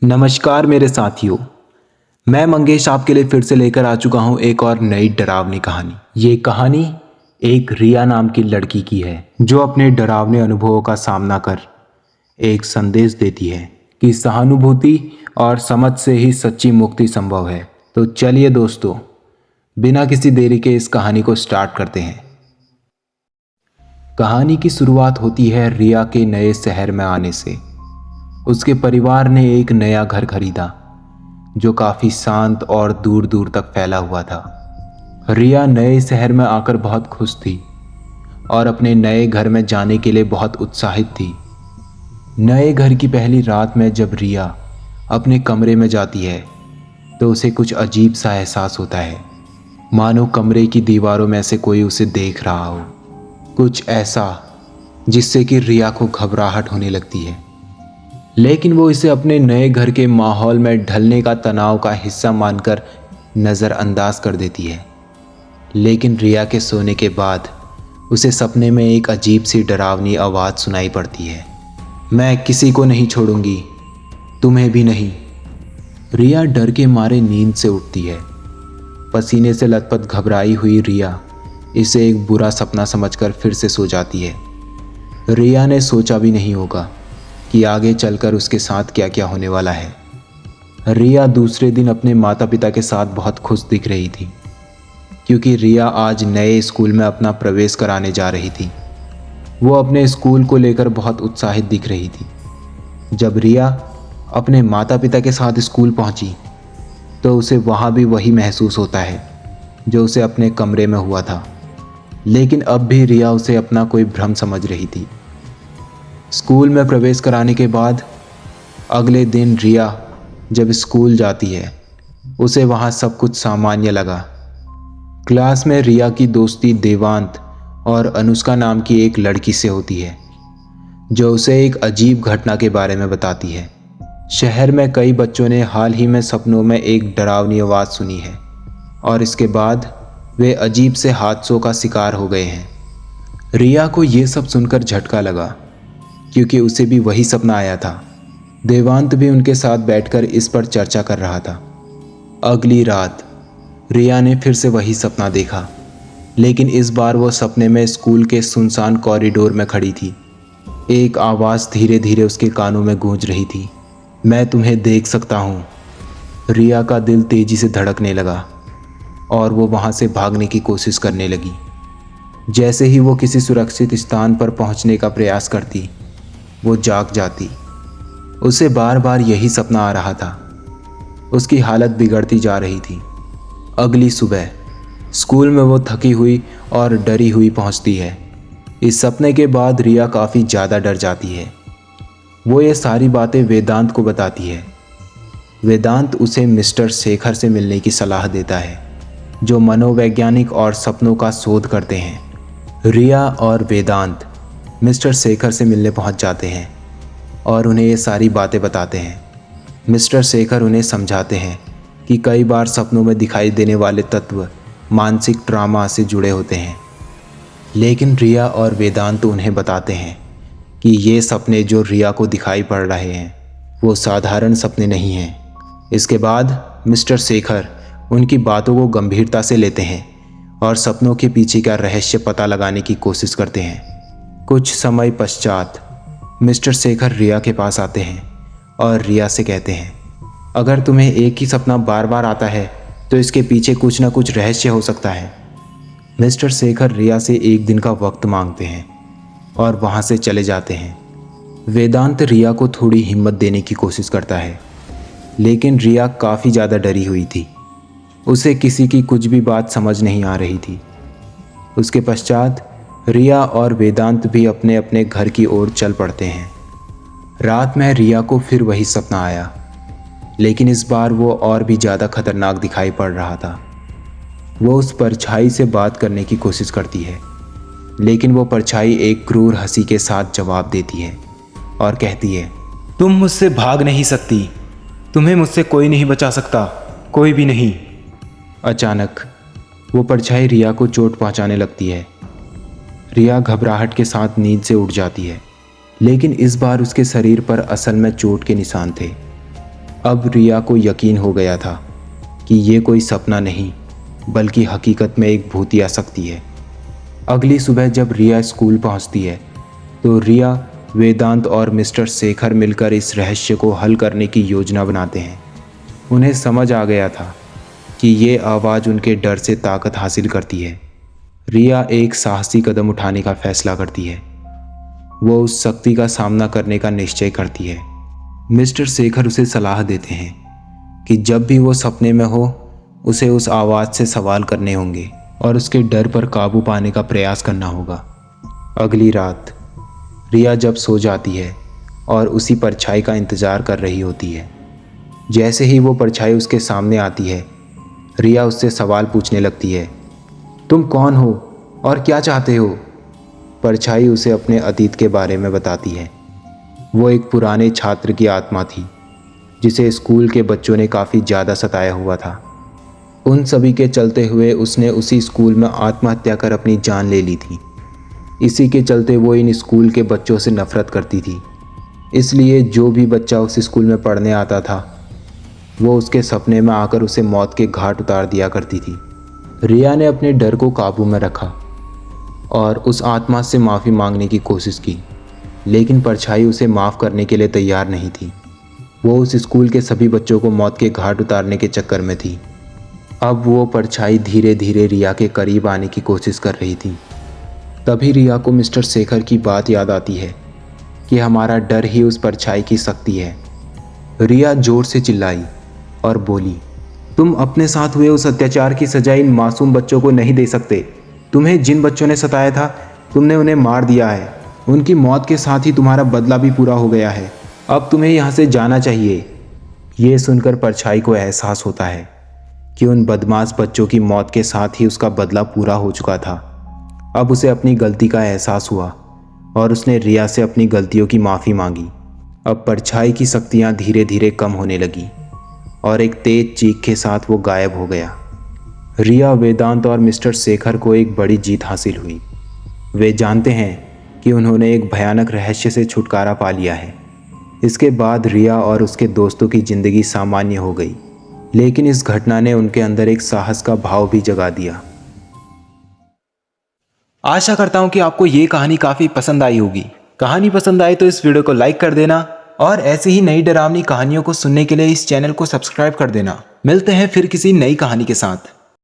नमस्कार मेरे साथियों। मैं मंगेश आपके लिए फिर से लेकर आ चुका हूं एक और नई डरावनी कहानी। ये कहानी एक रिया नाम की लड़की की है जो अपने डरावने अनुभवों का सामना कर एक संदेश देती है कि सहानुभूति और समझ से ही सच्ची मुक्ति संभव है। तो चलिए दोस्तों, बिना किसी देरी के इस कहानी को स्टार्ट करते हैं। कहानी की शुरुआत होती है रिया के नए शहर में आने से। उसके परिवार ने एक नया घर खरीदा जो काफी शांत और दूर दूर तक फैला हुआ था। रिया नए शहर में आकर बहुत खुश थी और अपने नए घर में जाने के लिए बहुत उत्साहित थी। नए घर की पहली रात में जब रिया अपने कमरे में जाती है तो उसे कुछ अजीब सा एहसास होता है, मानो कमरे की दीवारों में से कोई उसे देख रहा हो। कुछ ऐसा जिससे कि रिया को घबराहट होने लगती है, लेकिन वो इसे अपने नए घर के माहौल में ढलने का तनाव का हिस्सा मानकर नज़रअंदाज कर देती है। लेकिन रिया के सोने के बाद उसे सपने में एक अजीब सी डरावनी आवाज़ सुनाई पड़ती है, मैं किसी को नहीं छोड़ूंगी, तुम्हें भी नहीं। रिया डर के मारे नींद से उठती है। पसीने से लथपथ घबराई हुई रिया इसे एक बुरा सपना समझकर फिर से सो जाती है। रिया ने सोचा भी नहीं होगा कि आगे चलकर उसके साथ क्या क्या होने वाला है। रिया दूसरे दिन अपने माता पिता के साथ बहुत खुश दिख रही थी क्योंकि रिया आज नए स्कूल में अपना प्रवेश कराने जा रही थी। वो अपने स्कूल को लेकर बहुत उत्साहित दिख रही थी। जब रिया अपने माता पिता के साथ स्कूल पहुंची तो उसे वहाँ भी वही महसूस होता है जो उसे अपने कमरे में हुआ था, लेकिन अब भी रिया उसे अपना कोई भ्रम समझ रही थी। स्कूल में प्रवेश कराने के बाद अगले दिन रिया जब स्कूल जाती है उसे वहाँ सब कुछ सामान्य लगा। क्लास में रिया की दोस्ती देवांत और अनुष्का नाम की एक लड़की से होती है जो उसे एक अजीब घटना के बारे में बताती है। शहर में कई बच्चों ने हाल ही में सपनों में एक डरावनी आवाज़ सुनी है और इसके बाद वे अजीब से हादसों का शिकार हो गए हैं। रिया को ये सब सुनकर झटका लगा क्योंकि उसे भी वही सपना आया था। देवांत भी उनके साथ बैठकर इस पर चर्चा कर रहा था। अगली रात रिया ने फिर से वही सपना देखा, लेकिन इस बार वो सपने में स्कूल के सुनसान कॉरिडोर में खड़ी थी। एक आवाज़ धीरे धीरे उसके कानों में गूंज रही थी, मैं तुम्हें देख सकता हूँ। रिया का दिल तेजी से धड़कने लगा और वो वहाँ से भागने की कोशिश करने लगी। जैसे ही वो किसी सुरक्षित स्थान पर पहुँचने का प्रयास करती, वो जाग जाती। उसे बार बार यही सपना आ रहा था। उसकी हालत बिगड़ती जा रही थी। अगली सुबह स्कूल में वो थकी हुई और डरी हुई पहुंचती है। इस सपने के बाद रिया काफ़ी ज़्यादा डर जाती है। वो ये सारी बातें वेदांत को बताती है। वेदांत उसे मिस्टर शेखर से मिलने की सलाह देता है जो मनोवैज्ञानिक और सपनों का शोध करते हैं। रिया और वेदांत मिस्टर शेखर से मिलने पहुंच जाते हैं और उन्हें ये सारी बातें बताते हैं। मिस्टर शेखर उन्हें समझाते हैं कि कई बार सपनों में दिखाई देने वाले तत्व मानसिक ट्रॉमा से जुड़े होते हैं, लेकिन रिया और वेदांत उन्हें बताते हैं कि ये सपने जो रिया को दिखाई पड़ रहे हैं वो साधारण सपने नहीं हैं। इसके बाद मिस्टर शेखर उनकी बातों को गंभीरता से लेते हैं और सपनों के पीछे का रहस्य पता लगाने की कोशिश करते हैं। कुछ समय पश्चात मिस्टर शेखर रिया के पास आते हैं और रिया से कहते हैं, अगर तुम्हें एक ही सपना बार बार आता है तो इसके पीछे कुछ ना कुछ रहस्य हो सकता है। मिस्टर शेखर रिया से एक दिन का वक्त मांगते हैं और वहाँ से चले जाते हैं। वेदांत रिया को थोड़ी हिम्मत देने की कोशिश करता है, लेकिन रिया काफ़ी ज़्यादा डरी हुई थी। उसे किसी की कुछ भी बात समझ नहीं आ रही थी। उसके पश्चात रिया और वेदांत भी अपने अपने घर की ओर चल पड़ते हैं। रात में रिया को फिर वही सपना आया, लेकिन इस बार वो और भी ज़्यादा खतरनाक दिखाई पड़ रहा था। वो उस परछाई से बात करने की कोशिश करती है, लेकिन वो परछाई एक क्रूर हंसी के साथ जवाब देती है और कहती है, तुम मुझसे भाग नहीं सकती, तुम्हें मुझसे कोई नहीं बचा सकता, कोई भी नहीं। अचानक वो परछाई रिया को चोट पहुंचाने लगती है। रिया घबराहट के साथ नींद से उठ जाती है, लेकिन इस बार उसके शरीर पर असल में चोट के निशान थे अब रिया को यकीन हो गया था कि ये कोई सपना नहीं बल्कि हकीकत में एक भूतिया आ सकती है। अगली सुबह जब रिया स्कूल पहुंचती है तो रिया, वेदांत और मिस्टर शेखर मिलकर इस रहस्य को हल करने की योजना बनाते हैं। उन्हें समझ आ गया था कि ये आवाज़ उनके डर से ताकत हासिल करती है। रिया एक साहसी कदम उठाने का फैसला करती है। वो उस शक्ति का सामना करने का निश्चय करती है। मिस्टर शेखर उसे सलाह देते हैं कि जब भी वो सपने में हो उसे उस आवाज़ से सवाल करने होंगे और उसके डर पर काबू पाने का प्रयास करना होगा। अगली रात रिया जब सो जाती है और उसी परछाई का इंतज़ार कर रही होती है। जैसे ही वो परछाई उसके सामने आती है, रिया उससे सवाल पूछने लगती है, तुम कौन हो और क्या चाहते हो? परछाई उसे अपने अतीत के बारे में बताती है। वो एक पुराने छात्र की आत्मा थी जिसे स्कूल के बच्चों ने काफ़ी ज़्यादा सताया हुआ था। उन सभी के चलते हुए उसने उसी स्कूल में आत्महत्या कर अपनी जान ले ली थी। इसी के चलते वो इन स्कूल के बच्चों से नफ़रत करती थी। इसलिए जो भी बच्चा उस स्कूल में पढ़ने आता था वो उसके सपने में आकर उसे मौत के घाट उतार दिया करती थी। रिया ने अपने डर को काबू में रखा और उस आत्मा से माफ़ी मांगने की कोशिश की, लेकिन परछाई उसे माफ़ करने के लिए तैयार नहीं थी। वो उस स्कूल के सभी बच्चों को मौत के घाट उतारने के चक्कर में थी। अब वो परछाई धीरे धीरे रिया के करीब आने की कोशिश कर रही थी। तभी रिया को मिस्टर शेखर की बात याद आती है कि हमारा डर ही उस परछाई की शक्ति है। रिया जोर से चिल्लाई और बोली, तुम अपने साथ हुए उस अत्याचार की सजा इन मासूम बच्चों को नहीं दे सकते। तुम्हें जिन बच्चों ने सताया था तुमने उन्हें मार दिया है। उनकी मौत के साथ ही तुम्हारा बदला भी पूरा हो गया है। अब तुम्हें यहाँ से जाना चाहिए। ये सुनकर परछाई को एहसास होता है कि उन बदमाश बच्चों की मौत के साथ ही उसका बदला पूरा हो चुका था। अब उसे अपनी गलती का एहसास हुआ और उसने रिया से अपनी गलतियों की माफ़ी मांगी। अब परछाई की शक्तियाँ धीरे धीरे कम होने लगी और एक तेज चीख के साथ वो गायब हो गया। रिया, वेदांत और मिस्टर शेखर को एक बड़ी जीत हासिल हुई। वे जानते हैं कि उन्होंने एक भयानक रहस्य से छुटकारा पा लिया है। इसके बाद रिया और उसके दोस्तों की ज़िंदगी सामान्य हो गई, लेकिन इस घटना ने उनके अंदर एक साहस का भाव भी जगा दिया। आशा करता हूं कि आपको ये कहानी काफ़ी पसंद आई होगी। कहानी पसंद आए तो इस वीडियो को लाइक कर देना और ऐसी ही नई डरावनी कहानियों को सुनने के लिए इस चैनल को सब्सक्राइब कर देना। मिलते हैं फिर किसी नई कहानी के साथ।